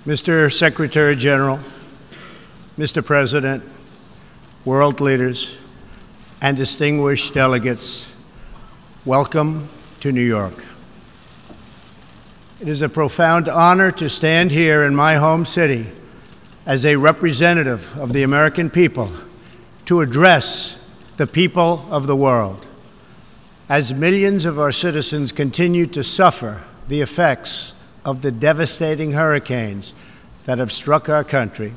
Mr. Secretary General, Mr. President, world leaders, and distinguished delegates, welcome to New York. It is a profound honor to stand here in my home city as a representative of the American people to address the people of the world. As millions of our citizens continue to suffer the effects of the devastating hurricanes that have struck our country,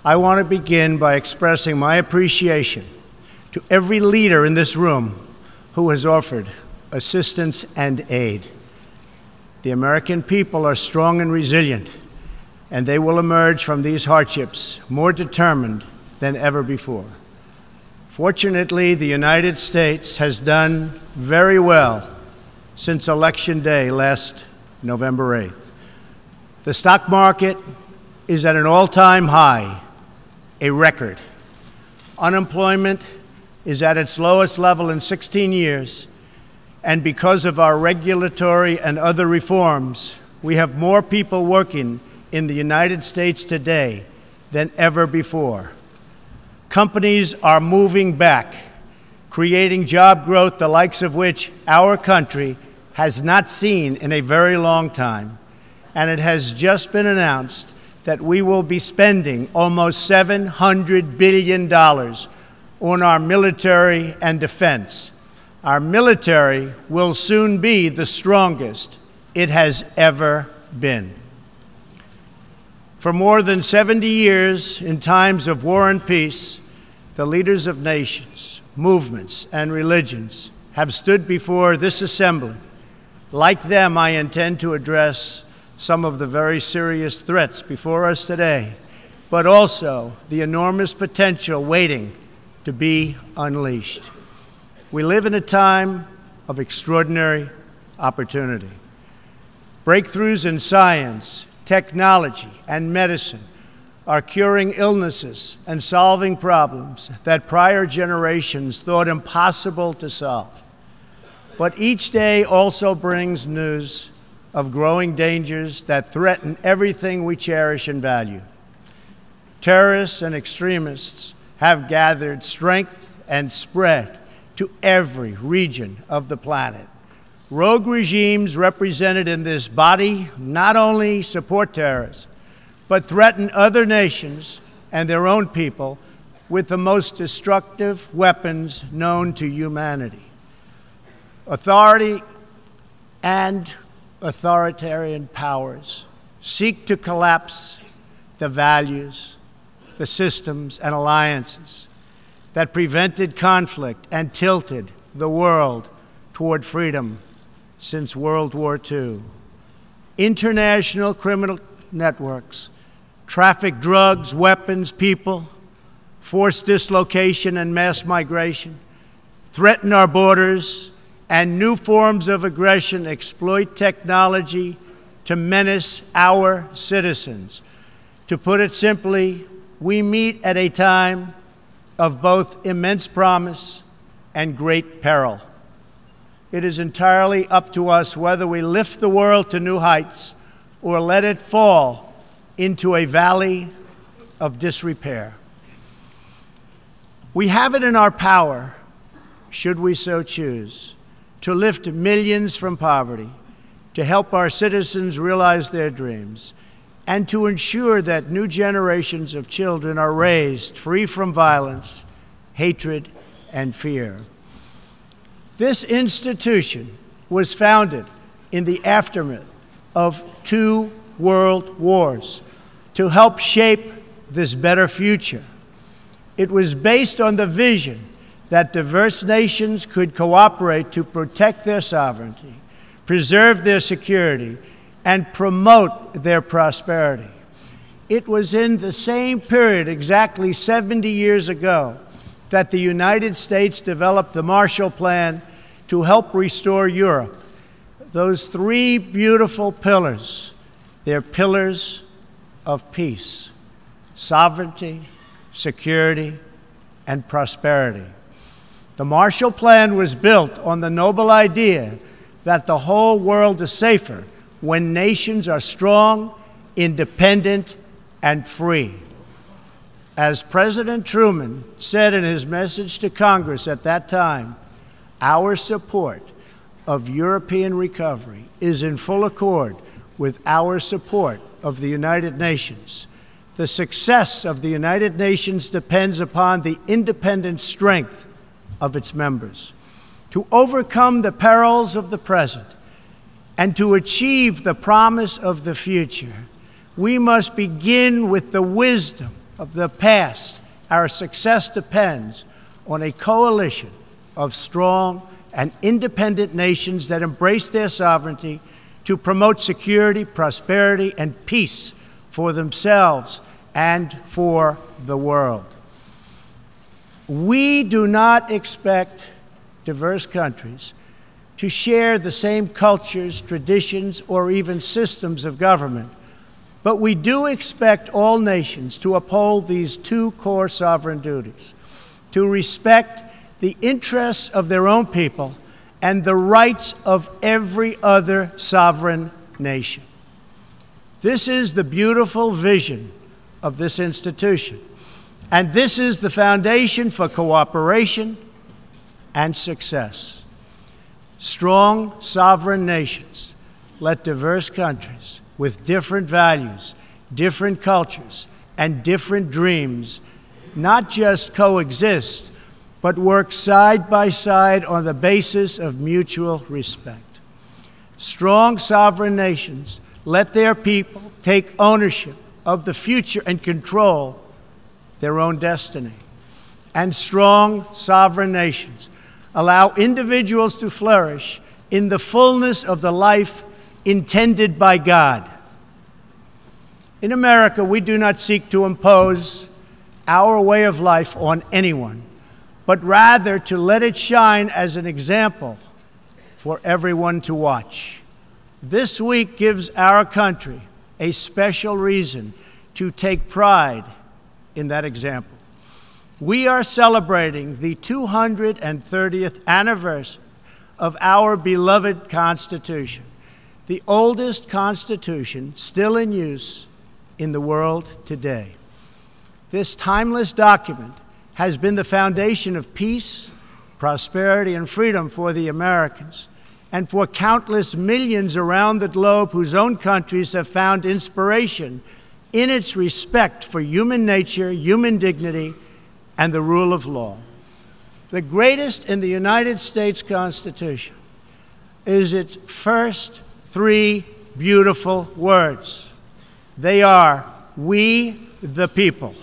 I want to begin by expressing my appreciation to every leader in this room who has offered assistance and aid. The American people are strong and resilient, and they will emerge from these hardships more determined than ever before. Fortunately, the United States has done very well since Election Day last November 8th. The stock market is at an all-time high, a record. Unemployment is at its lowest level in 16 years, and because of our regulatory and other reforms, we have more people working in the United States today than ever before. Companies are moving back, creating job growth the likes of which our country has not seen in a very long time. And it has just been announced that we will be spending almost $700 billion on our military and defense. Our military will soon be the strongest it has ever been. For more than 70 years, in times of war and peace, the leaders of nations, movements, and religions have stood before this assembly. Like them, I intend to address some of the very serious threats before us today, but also the enormous potential waiting to be unleashed. We live in a time of extraordinary opportunity. Breakthroughs in science, technology, and medicine are curing illnesses and solving problems that prior generations thought impossible to solve. But each day also brings news of growing dangers that threaten everything we cherish and value. Terrorists and extremists have gathered strength and spread to every region of the planet. Rogue regimes represented in this body not only support terrorists, but threaten other nations and their own people with the most destructive weapons known to humanity. Authority and authoritarian powers seek to collapse the values, the systems, and alliances that prevented conflict and tilted the world toward freedom since World War II. International criminal networks traffic drugs, weapons, people, forced dislocation and mass migration, threaten our borders, and new forms of aggression exploit technology to menace our citizens. To put it simply, we meet at a time of both immense promise and great peril. It is entirely up to us whether we lift the world to new heights or let it fall into a valley of disrepair. We have it in our power, should we so choose, to lift millions from poverty, to help our citizens realize their dreams, and to ensure that new generations of children are raised free from violence, hatred, and fear. This institution was founded in the aftermath of 2 world wars to help shape this better future. It was based on the vision that diverse nations could cooperate to protect their sovereignty, preserve their security, and promote their prosperity. It was in the same period, exactly 70 years ago, that the United States developed the Marshall Plan to help restore Europe. Those 3 beautiful pillars, they're pillars of peace, sovereignty, security, and prosperity. The Marshall Plan was built on the noble idea that the whole world is safer when nations are strong independent, and free. As President Truman said in his message to Congress at that time, our support of European recovery is in full accord with our support of the United Nations. The success of the United Nations depends upon the independent strength of its members. To overcome the perils of the present and to achieve the promise of the future, we must begin with the wisdom of the past. Our success depends on a coalition of strong and independent nations that embrace their sovereignty to promote security, prosperity, and peace for themselves and for the world. We do not expect diverse countries to share the same cultures, traditions, or even systems of government, but we do expect all nations to uphold these two core sovereign duties: to respect the interests of their own people and the rights of every other sovereign nation. This is the beautiful vision of this institution, and this is the foundation for cooperation and success. Strong sovereign nations let diverse countries with different values, different cultures, and different dreams not just coexist, but work side by side on the basis of mutual respect. Strong sovereign nations let their people take ownership of the future and control their own destiny. And strong sovereign nations allow individuals to flourish in the fullness of the life intended by God. In America, we do not seek to impose our way of life on anyone, but rather to let it shine as an example for everyone to watch. This week gives our country a special reason to take pride in that example. We are celebrating the 230th anniversary of our beloved Constitution, the oldest Constitution still in use in the world today. This timeless document has been the foundation of peace, prosperity, and freedom for the Americans and for countless millions around the globe whose own countries have found inspiration in its respect for human nature, human dignity, and the rule of law. The greatest in the United States Constitution is its first three beautiful words. They are, "We the people."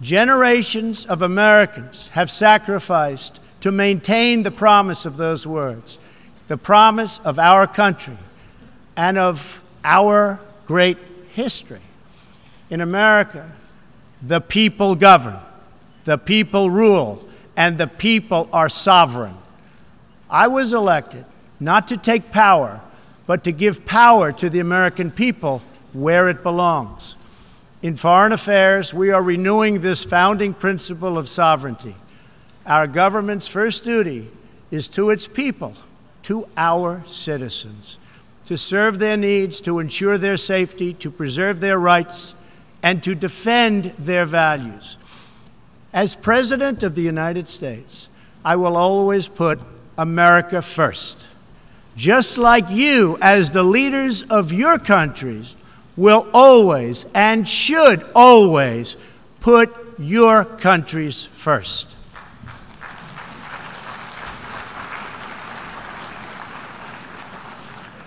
Generations of Americans have sacrificed to maintain the promise of those words, the promise of our country and of our great history. In America, the people govern, the people rule, and the people are sovereign. I was elected not to take power, but to give power to the American people where it belongs. In foreign affairs, we are renewing this founding principle of sovereignty. Our government's first duty is to its people, to our citizens, to serve their needs, to ensure their safety, to preserve their rights, and to defend their values. As President of the United States, I will always put America first, just like you, as the leaders of your countries, will always and should always put your countries first.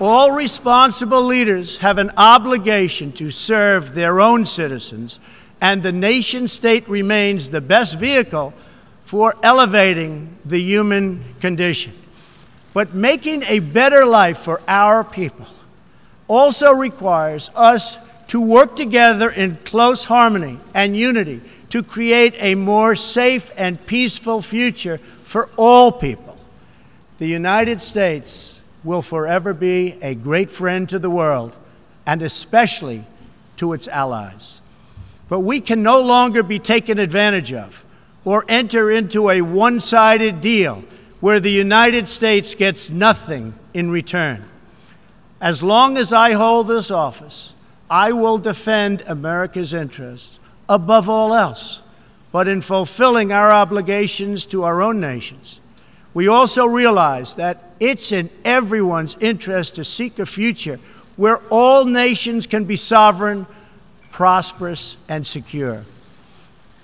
All responsible leaders have an obligation to serve their own citizens, and the nation-state remains the best vehicle for elevating the human condition. But making a better life for our people also requires us to work together in close harmony and unity to create a more safe and peaceful future for all people. The United States will forever be a great friend to the world, and especially to its allies. But we can no longer be taken advantage of or enter into a one-sided deal where the United States gets nothing in return. As long as I hold this office, I will defend America's interests above all else, but in fulfilling our obligations to our own nations, we also realize that it's in everyone's interest to seek a future where all nations can be sovereign, prosperous, and secure.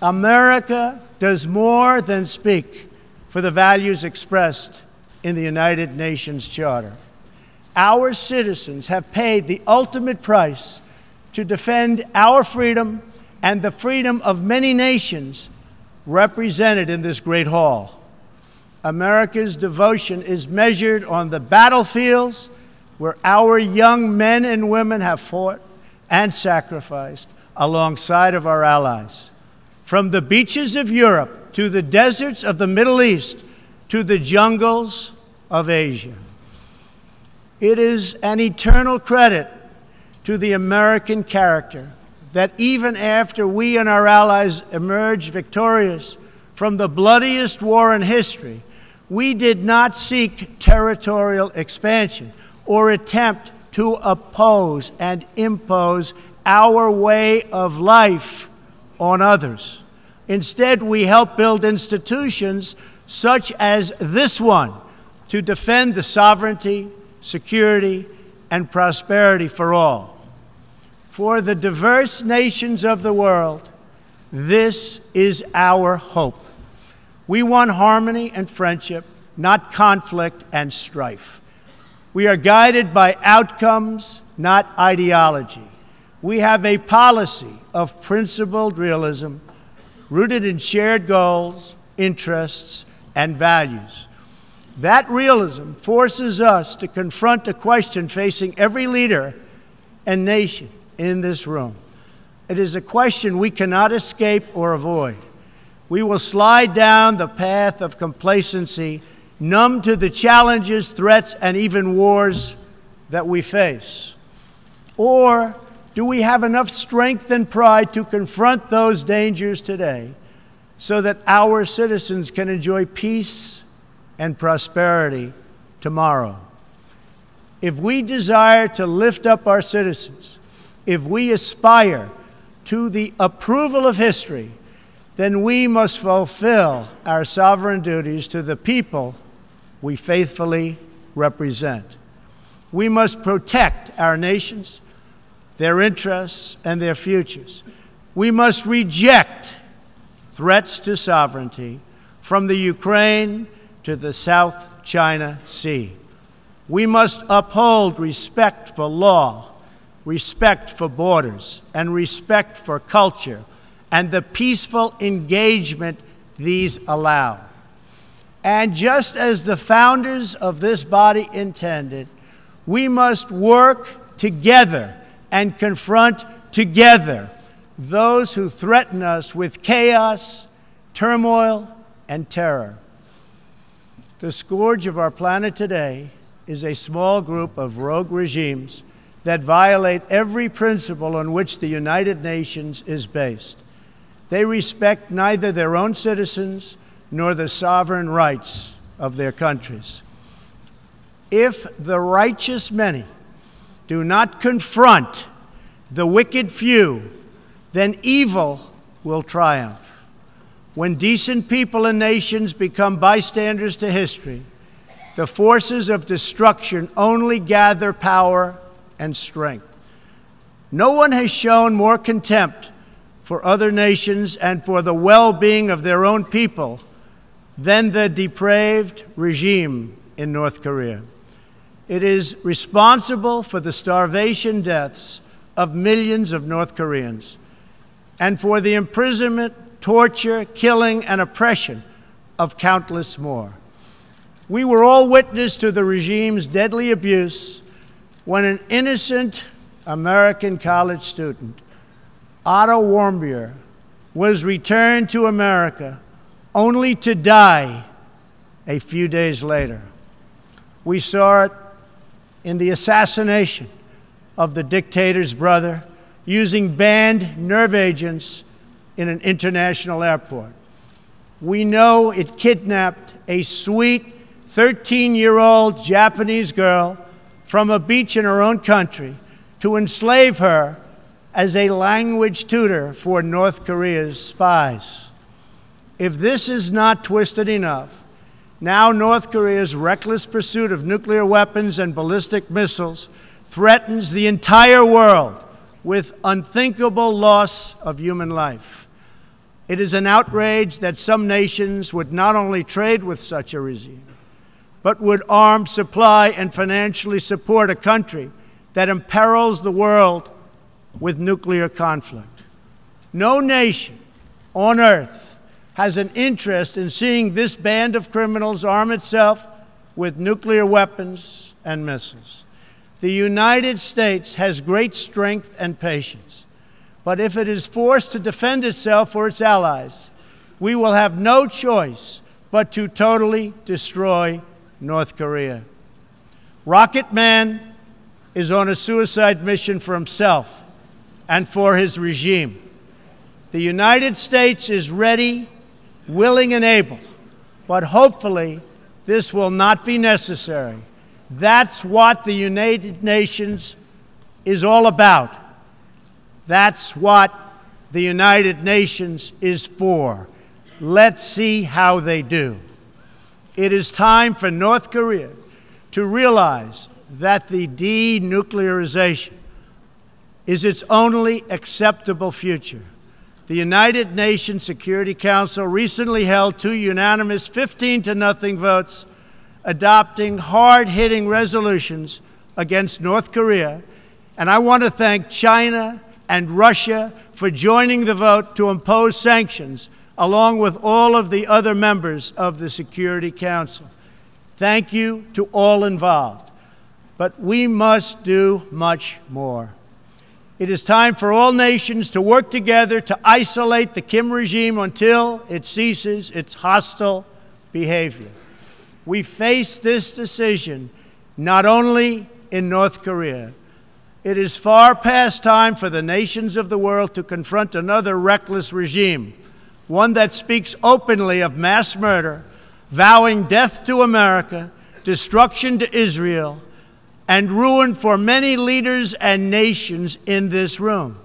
America does more than speak for the values expressed in the United Nations Charter. Our citizens have paid the ultimate price to defend our freedom and the freedom of many nations represented in this great hall. America's devotion is measured on the battlefields where our young men and women have fought and sacrificed alongside of our allies. From the beaches of Europe to the deserts of the Middle East to the jungles of Asia. It is an eternal credit to the American character that even after we and our allies emerged victorious from the bloodiest war in history, we did not seek territorial expansion or attempt to oppose and impose our way of life on others. Instead, we helped build institutions such as this one to defend the sovereignty, security, and prosperity for all. For the diverse nations of the world, this is our hope. We want harmony and friendship, not conflict and strife. We are guided by outcomes, not ideology. We have a policy of principled realism rooted in shared goals, interests, and values. That realism forces us to confront a question facing every leader and nation in this room. It is a question we cannot escape or avoid. We will slide down the path of complacency, numb to the challenges, threats, and even wars that we face. Or do we have enough strength and pride to confront those dangers today so that our citizens can enjoy peace and prosperity tomorrow? If we desire to lift up our citizens, if we aspire to the approval of history, then we must fulfill our sovereign duties to the people we faithfully represent. We must protect our nations, their interests, and their futures. We must reject threats to sovereignty from the Ukraine to the South China Sea. We must uphold respect for law, respect for borders, and respect for culture, and the peaceful engagement these allow. And just as the founders of this body intended, we must work together and confront together those who threaten us with chaos, turmoil, and terror. The scourge of our planet today is a small group of rogue regimes that violate every principle on which the United Nations is based. They respect neither their own citizens nor the sovereign rights of their countries. If the righteous many do not confront the wicked few, then evil will triumph. When decent people and nations become bystanders to history, the forces of destruction only gather power and strength. No one has shown more contempt for other nations and for the well-being of their own people than the depraved regime in North Korea. It is responsible for the starvation deaths of millions of North Koreans and for the imprisonment, torture, killing, and oppression of countless more. We were all witness to the regime's deadly abuse when an innocent American college student, Otto Warmbier, was returned to America only to die a few days later. We saw it in the assassination of the dictator's brother using banned nerve agents in an international airport. We know it kidnapped a sweet 13-year-old Japanese girl from a beach in her own country to enslave her as a language tutor for North Korea's spies. If this is not twisted enough, now North Korea's reckless pursuit of nuclear weapons and ballistic missiles threatens the entire world with unthinkable loss of human life. It is an outrage that some nations would not only trade with such a regime, but would arm, supply, and financially support a country that imperils the world with nuclear conflict. No nation on earth has an interest in seeing this band of criminals arm itself with nuclear weapons and missiles. The United States has great strength and patience, but if it is forced to defend itself or its allies, we will have no choice but to totally destroy North Korea. Rocket Man is on a suicide mission for himself and for his regime. The United States is ready, willing, and able, but hopefully this will not be necessary. That's what the United Nations is all about. That's what the United Nations is for. Let's see how they do. It is time for North Korea to realize that the denuclearization is its only acceptable future. The United Nations Security Council recently held 2 unanimous 15-0 votes adopting hard-hitting resolutions against North Korea, and I want to thank China and Russia for joining the vote to impose sanctions along with all of the other members of the Security Council. Thank you to all involved. But we must do much more. It is time for all nations to work together to isolate the Kim regime until it ceases its hostile behavior. We face this decision not only in North Korea. It is far past time for the nations of the world to confront another reckless regime, one that speaks openly of mass murder, vowing death to America, destruction to Israel, and ruin for many leaders and nations in this room.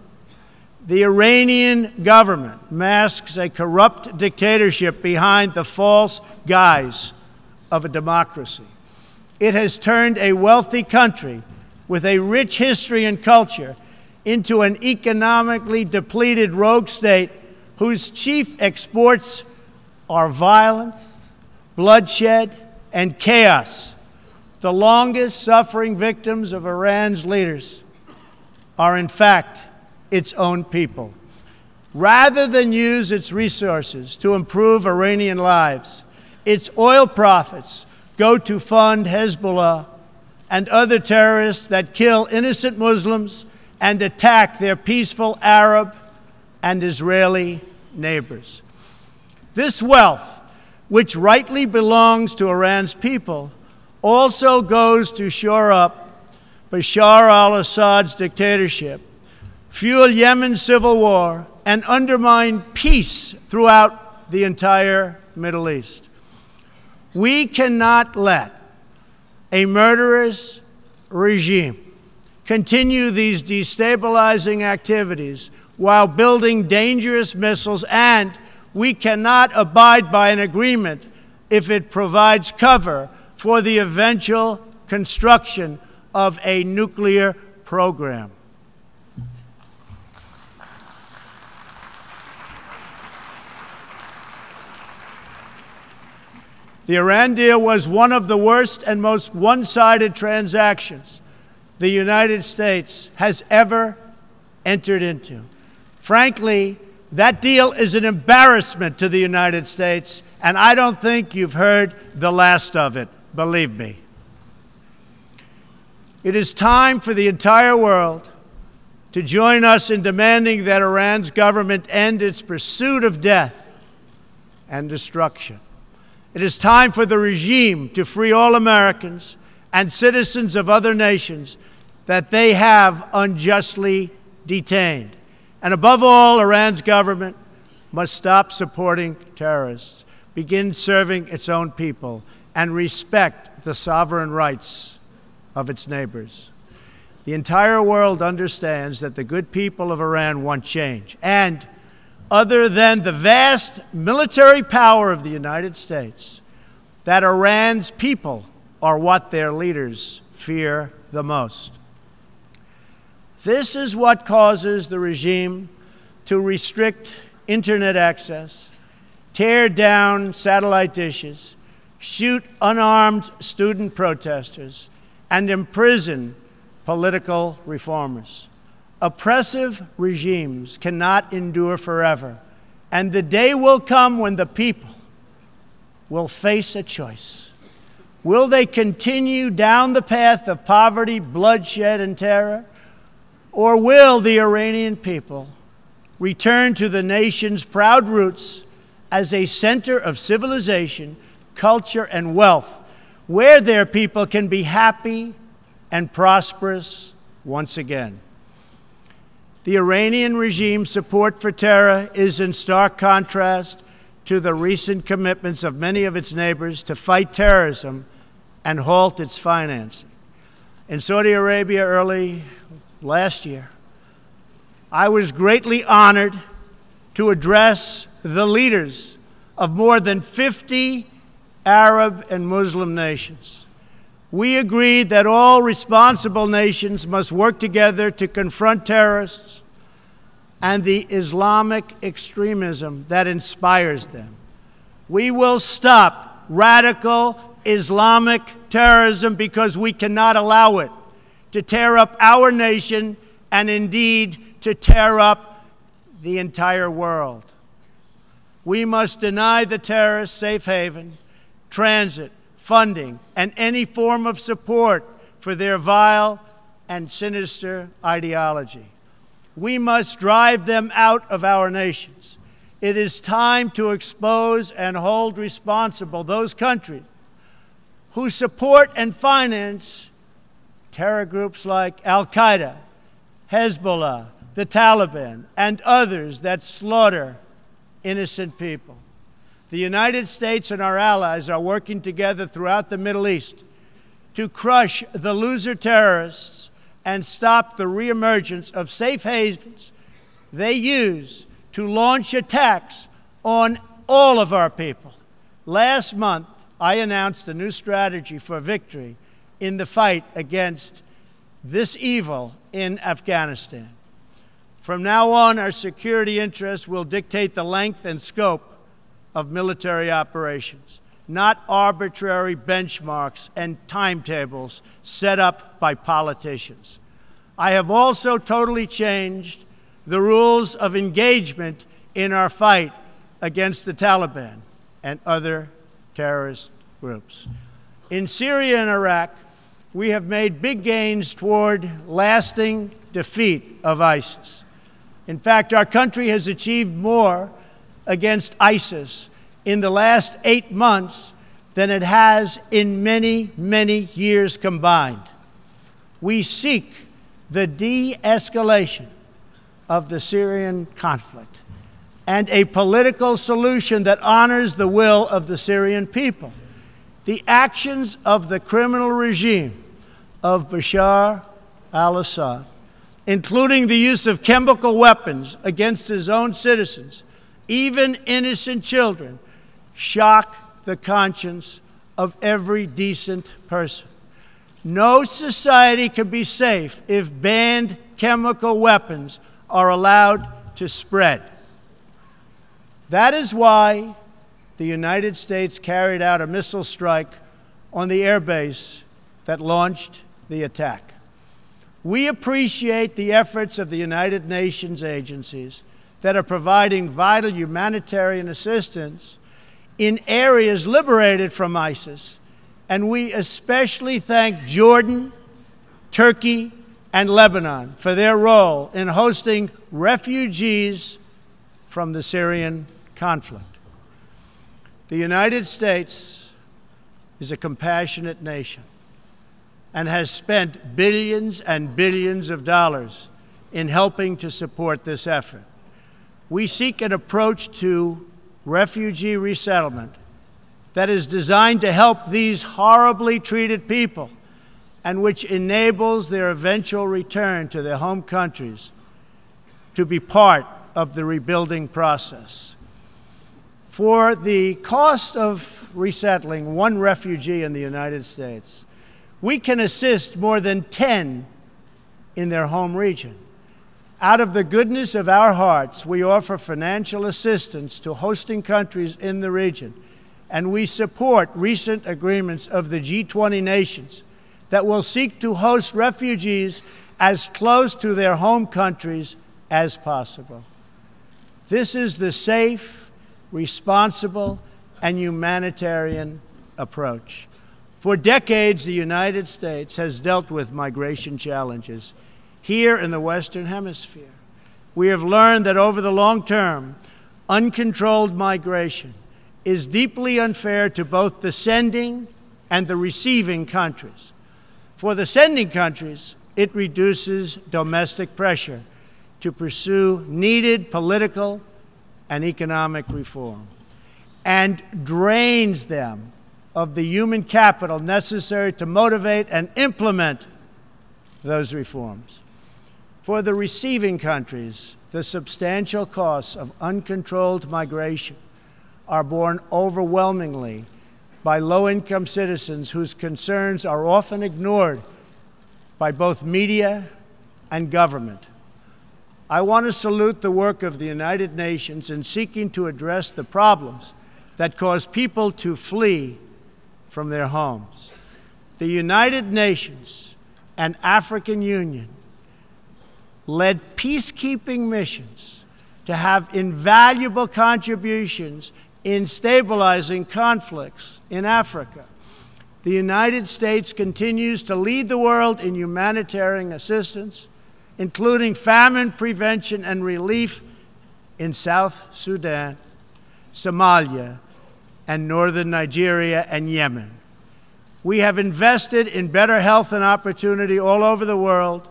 The Iranian government masks a corrupt dictatorship behind the false guise of a democracy. It has turned a wealthy country with a rich history and culture into an economically depleted rogue state whose chief exports are violence, bloodshed, and chaos. The longest suffering victims of Iran's leaders are, in fact, its own people. Rather than use its resources to improve Iranian lives, its oil profits go to fund Hezbollah and other terrorists that kill innocent Muslims and attack their peaceful Arab and Israeli neighbors. This wealth, which rightly belongs to Iran's people, also goes to shore up Bashar al-Assad's dictatorship, fuel Yemen's civil war, and undermine peace throughout the entire Middle East. We cannot let a murderous regime continue these destabilizing activities while building dangerous missiles, and we cannot abide by an agreement if it provides cover for the eventual construction of a nuclear program. The Iran deal was one of the worst and most one-sided transactions the United States has ever entered into. Frankly, that deal is an embarrassment to the United States, and I don't think you've heard the last of it, believe me. It is time for the entire world to join us in demanding that Iran's government end its pursuit of death and destruction. It is time for the regime to free all Americans and citizens of other nations that they have unjustly detained. And above all, Iran's government must stop supporting terrorists, begin serving its own people, and respect the sovereign rights of its neighbors. The entire world understands that the good people of Iran want change. And other than the vast military power of the United States, that Iran's people are what their leaders fear the most. This is what causes the regime to restrict internet access, tear down satellite dishes, shoot unarmed student protesters, and imprison political reformers. Oppressive regimes cannot endure forever, and the day will come when the people will face a choice. Will they continue down the path of poverty, bloodshed, and terror, or will the Iranian people return to the nation's proud roots as a center of civilization, culture, and wealth, where their people can be happy and prosperous once again? The Iranian regime's support for terror is in stark contrast to the recent commitments of many of its neighbors to fight terrorism and halt its financing. In Saudi Arabia early last year, I was greatly honored to address the leaders of more than 50 Arab and Muslim nations. We agreed that all responsible nations must work together to confront terrorists and the Islamic extremism that inspires them. We will stop radical Islamic terrorism because we cannot allow it to tear up our nation and indeed to tear up the entire world. We must deny the terrorists safe haven, transit, funding, and any form of support for their vile and sinister ideology. We must drive them out of our nations. It is time to expose and hold responsible those countries who support and finance terror groups like Al-Qaeda, Hezbollah, the Taliban, and others that slaughter innocent people. The United States and our allies are working together throughout the Middle East to crush the loser terrorists and stop the reemergence of safe havens they use to launch attacks on all of our people. Last month, I announced a new strategy for victory in the fight against this evil in Afghanistan. From now on, our security interests will dictate the length and scope of military operations, not arbitrary benchmarks and timetables set up by politicians. I have also totally changed the rules of engagement in our fight against the Taliban and other terrorist groups. In Syria and Iraq, we have made big gains toward lasting defeat of ISIS. In fact, our country has achieved more against ISIS in the last 8 months than it has in many, many years combined. We seek the de-escalation of the Syrian conflict and a political solution that honors the will of the Syrian people. The actions of the criminal regime of Bashar al-Assad, including the use of chemical weapons against his own citizens, even innocent children, shock the conscience of every decent person. No society can be safe if banned chemical weapons are allowed to spread. That is why the United States carried out a missile strike on the airbase that launched the attack. We appreciate the efforts of the United Nations agencies that are providing vital humanitarian assistance in areas liberated from ISIS, and we especially thank Jordan, Turkey, and Lebanon for their role in hosting refugees from the Syrian conflict. The United States is a compassionate nation and has spent billions and billions of dollars in helping to support this effort. We seek an approach to refugee resettlement that is designed to help these horribly treated people and which enables their eventual return to their home countries to be part of the rebuilding process. For the cost of resettling one refugee in the United States, we can assist more than 10 in their home region. Out of the goodness of our hearts, we offer financial assistance to hosting countries in the region, and we support recent agreements of the G20 nations that will seek to host refugees as close to their home countries as possible. This is the safe, responsible, and humanitarian approach. For decades, the United States has dealt with migration challenges here in the Western Hemisphere. We have learned that over the long term, uncontrolled migration is deeply unfair to both the sending and the receiving countries. For the sending countries, it reduces domestic pressure to pursue needed political and economic reform, and drains them of the human capital necessary to motivate and implement those reforms. For the receiving countries, the substantial costs of uncontrolled migration are borne overwhelmingly by low-income citizens whose concerns are often ignored by both media and government. I want to salute the work of the United Nations in seeking to address the problems that cause people to flee from their homes. The United Nations and African Union led peacekeeping missions to have invaluable contributions in stabilizing conflicts in Africa. The United States continues to lead the world in humanitarian assistance, including famine prevention and relief in South Sudan, Somalia, and northern Nigeria and Yemen. We have invested in better health and opportunity all over the world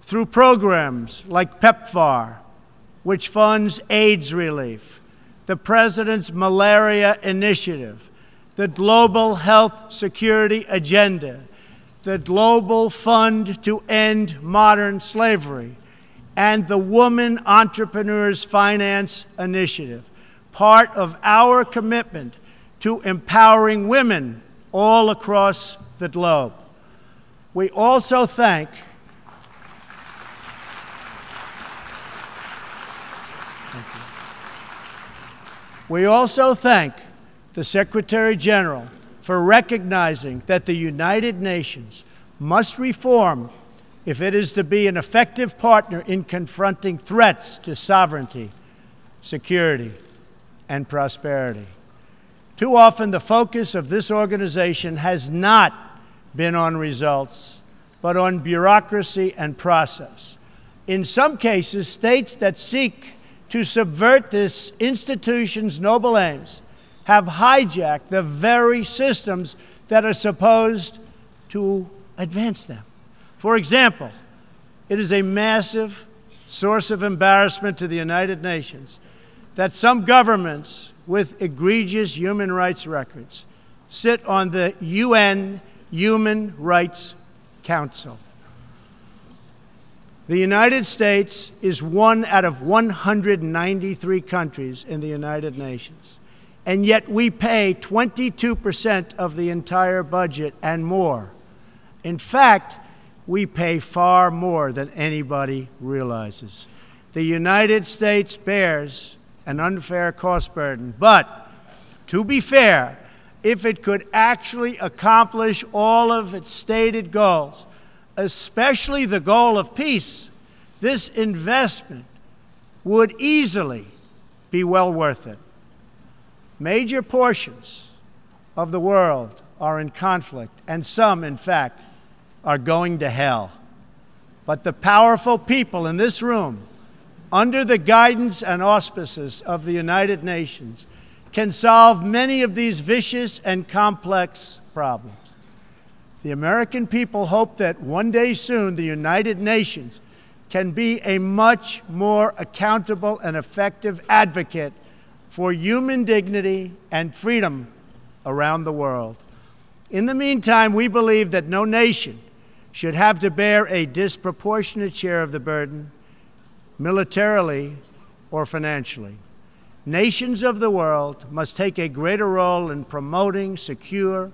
through programs like PEPFAR, which funds AIDS relief, the President's Malaria Initiative, the Global Health Security Agenda, the Global Fund to End Modern Slavery, and the Woman Entrepreneurs Finance Initiative, part of our commitment to empowering women all across the globe. We also thank the Secretary General for recognizing that the United Nations must reform if it is to be an effective partner in confronting threats to sovereignty, security, and prosperity. Too often, the focus of this organization has not been on results, but on bureaucracy and process. In some cases, states that seek to subvert this institution's noble aims have hijacked the very systems that are supposed to advance them. For example, it is a massive source of embarrassment to the United Nations that some governments with egregious human rights records sit on the UN Human Rights Council. The United States is one out of 193 countries in the United Nations, and yet we pay 22% of the entire budget and more. In fact, we pay far more than anybody realizes. The United States bears an unfair cost burden, but to be fair, if it could actually accomplish all of its stated goals, especially the goal of peace, this investment would easily be well worth it. Major portions of the world are in conflict, and some, in fact, are going to hell. But the powerful people in this room, under the guidance and auspices of the United Nations, can solve many of these vicious and complex problems. The American people hope that one day soon the United Nations can be a much more accountable and effective advocate for human dignity and freedom around the world. In the meantime, we believe that no nation should have to bear a disproportionate share of the burden, militarily or financially. Nations of the world must take a greater role in promoting secure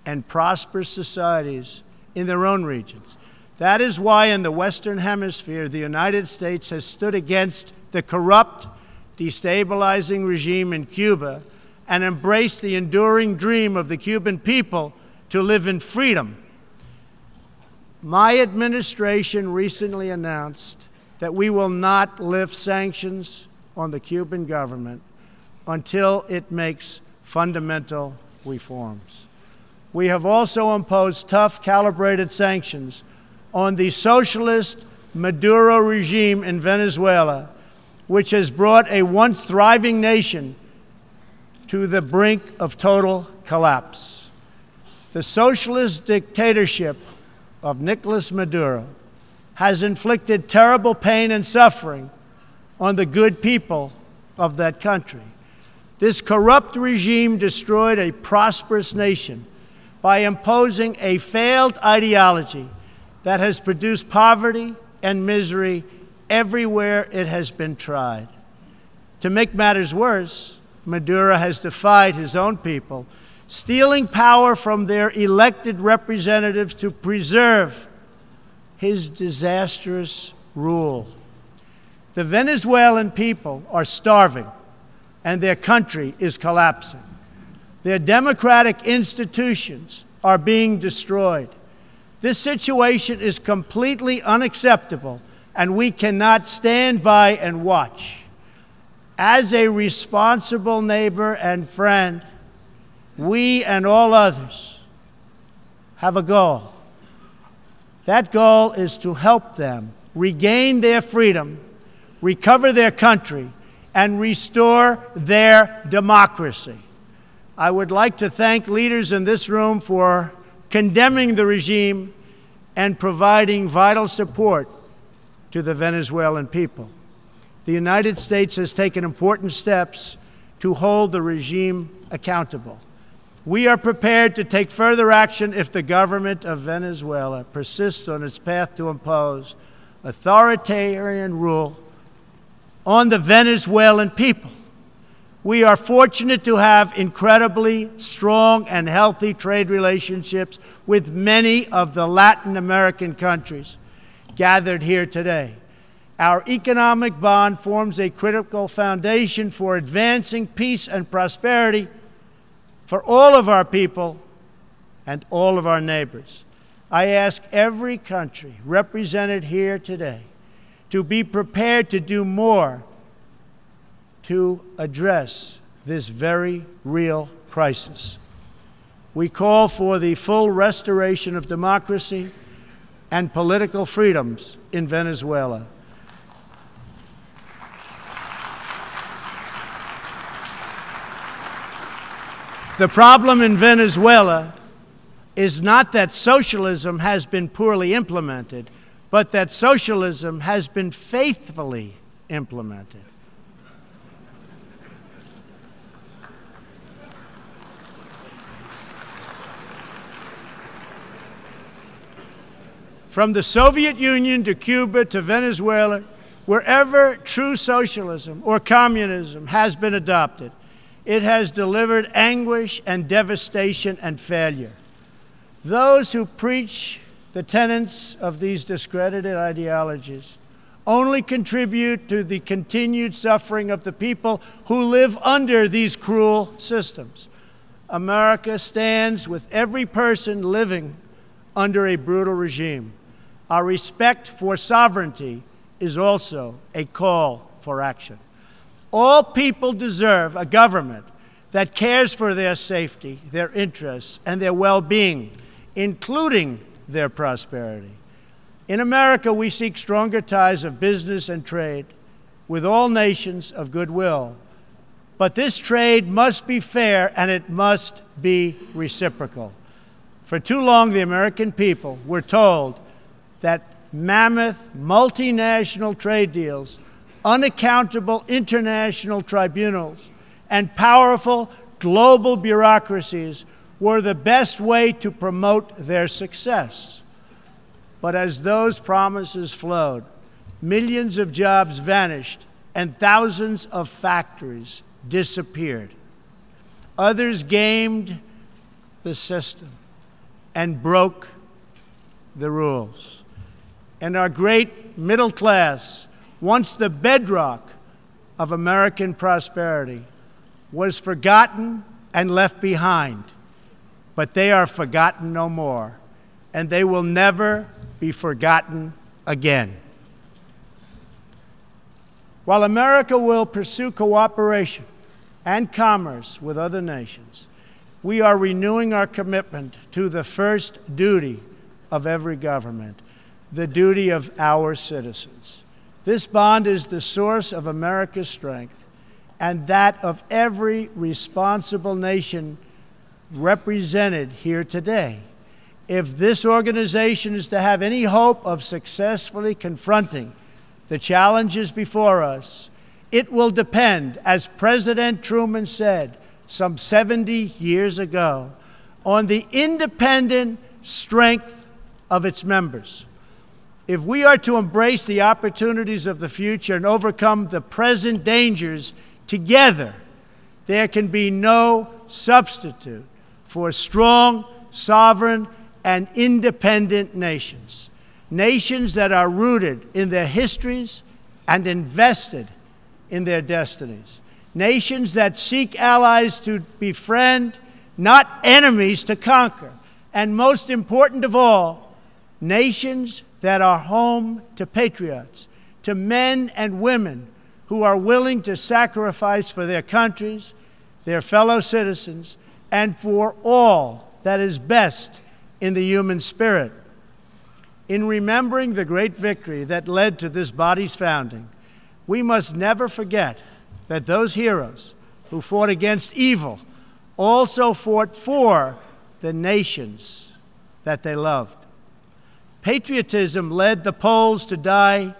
and prosperous societies in their own regions. That is why in the Western Hemisphere, the United States has stood against the corrupt, destabilizing regime in Cuba and embraced the enduring dream of the Cuban people to live in freedom. My administration recently announced that we will not lift sanctions on the Cuban government until it makes fundamental reforms. We have also imposed tough, calibrated sanctions on the socialist Maduro regime in Venezuela, which has brought a once thriving nation to the brink of total collapse. The socialist dictatorship of Nicolas Maduro has inflicted terrible pain and suffering on the good people of that country. This corrupt regime destroyed a prosperous nation by imposing a failed ideology that has produced poverty and misery everywhere it has been tried. To make matters worse, Maduro has defied his own people, stealing power from their elected representatives to preserve his disastrous rule. The Venezuelan people are starving, and their country is collapsing. Their democratic institutions are being destroyed. This situation is completely unacceptable, and we cannot stand by and watch. As a responsible neighbor and friend, we and all others have a goal. That goal is to help them regain their freedom, recover their country, and restore their democracy. I would like to thank leaders in this room for condemning the regime and providing vital support to the Venezuelan people. The United States has taken important steps to hold the regime accountable. We are prepared to take further action if the government of Venezuela persists on its path to impose authoritarian rule on the Venezuelan people. We are fortunate to have incredibly strong and healthy trade relationships with many of the Latin American countries gathered here today. Our economic bond forms a critical foundation for advancing peace and prosperity for all of our people and all of our neighbors. I ask every country represented here today to be prepared to do more to address this very real crisis. We call for the full restoration of democracy and political freedoms in Venezuela. The problem in Venezuela is not that socialism has been poorly implemented, but that socialism has been faithfully implemented. From the Soviet Union to Cuba to Venezuela, wherever true socialism or communism has been adopted, it has delivered anguish and devastation and failure. Those who preach the tenets of these discredited ideologies only contribute to the continued suffering of the people who live under these cruel systems. America stands with every person living under a brutal regime. Our respect for sovereignty is also a call for action. All people deserve a government that cares for their safety, their interests, and their well-being, including their prosperity. In America, we seek stronger ties of business and trade with all nations of goodwill. But this trade must be fair, and it must be reciprocal. For too long, the American people were told that mammoth multinational trade deals, unaccountable international tribunals, and powerful global bureaucracies were the best way to promote their success. But as those promises flowed, millions of jobs vanished and thousands of factories disappeared. Others gamed the system and broke the rules. And our great middle class, once the bedrock of American prosperity, was forgotten and left behind. But they are forgotten no more, and they will never be forgotten again. While America will pursue cooperation and commerce with other nations, we are renewing our commitment to the first duty of every government, the duty of our citizens. This bond is the source of America's strength and that of every responsible nation represented here today. If this organization is to have any hope of successfully confronting the challenges before us, it will depend, as President Truman said some 70 years ago, on the independent strength of its members. If we are to embrace the opportunities of the future and overcome the present dangers together, there can be no substitute for strong, sovereign, and independent nations. Nations that are rooted in their histories and invested in their destinies. Nations that seek allies to befriend, not enemies to conquer. And most important of all, nations that are home to patriots, to men and women who are willing to sacrifice for their countries, their fellow citizens, and for all that is best in the human spirit. In remembering the great victory that led to this body's founding, we must never forget that those heroes who fought against evil also fought for the nations that they loved. Patriotism led the Poles to die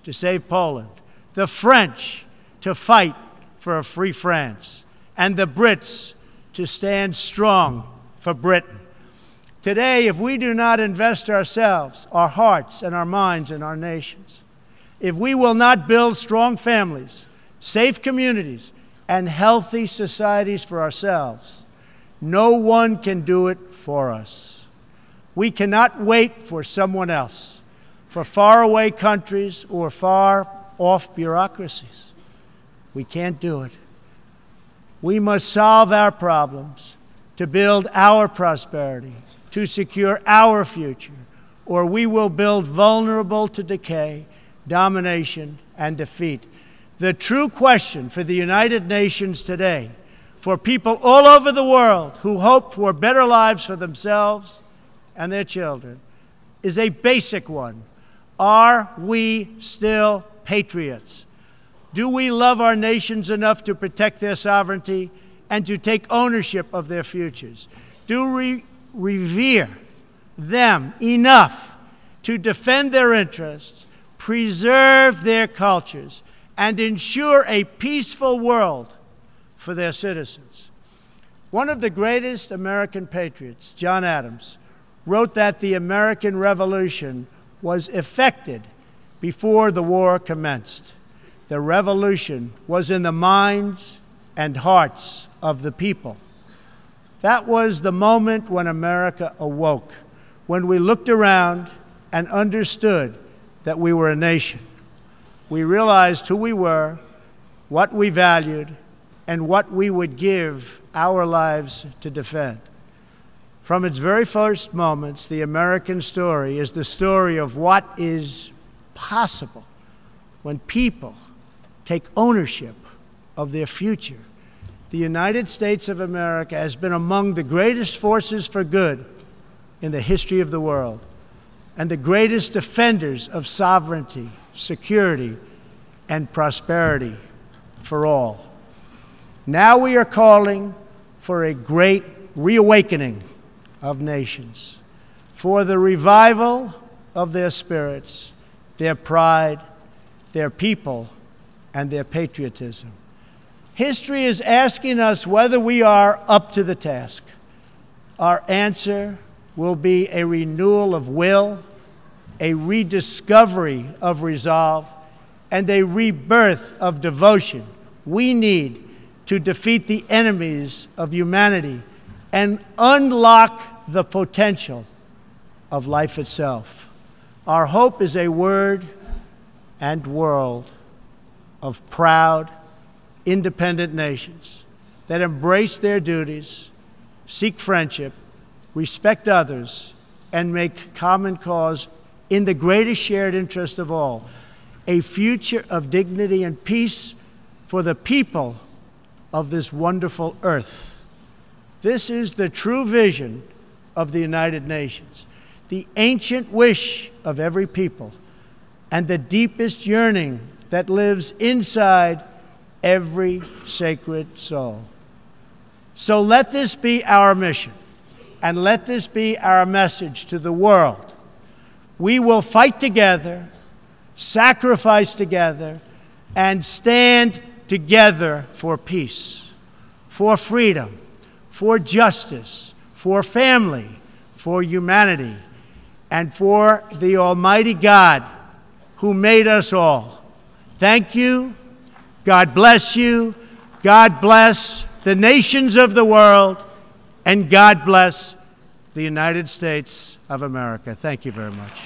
to save Poland, the French to fight for a free France, and the Brits to stand strong for Britain. Today, if we do not invest ourselves, our hearts, and our minds in our nations, if we will not build strong families, safe communities, and healthy societies for ourselves, no one can do it for us. We cannot wait for someone else, for faraway countries or far-off bureaucracies. We can't do it. We must solve our problems to build our prosperity, to secure our future, or we will build vulnerable to decay, domination, and defeat. The true question for the United Nations today, for people all over the world who hope for better lives for themselves and their children, is a basic one. Are we still patriots? Do we love our nations enough to protect their sovereignty and to take ownership of their futures? Do we revere them enough to defend their interests, preserve their cultures, and ensure a peaceful world for their citizens? One of the greatest American patriots, John Adams, wrote that the American Revolution was effected before the war commenced. The revolution was in the minds and hearts of the people. That was the moment when America awoke, when we looked around and understood that we were a nation. We realized who we were, what we valued, and what we would give our lives to defend. From its very first moments, the American story is the story of what is possible when people take ownership of their future. The United States of America has been among the greatest forces for good in the history of the world and the greatest defenders of sovereignty, security, and prosperity for all. Now we are calling for a great reawakening of nations, for the revival of their spirits, their pride, their people, and their patriotism. History is asking us whether we are up to the task. Our answer will be a renewal of will, a rediscovery of resolve, and a rebirth of devotion we need to defeat the enemies of humanity and unlock the potential of life itself. Our hope is a word and world of proud, independent nations that embrace their duties, seek friendship, respect others, and make common cause in the greatest shared interest of all, a future of dignity and peace for the people of this wonderful earth. This is the true vision of the United Nations, the ancient wish of every people, and the deepest yearning that lives inside every sacred soul. So let this be our mission, and let this be our message to the world. We will fight together, sacrifice together, and stand together for peace, for freedom, for justice, for family, for humanity, and for the Almighty God who made us all. Thank you. God bless you. God bless the nations of the world, and God bless the United States of America. Thank you very much.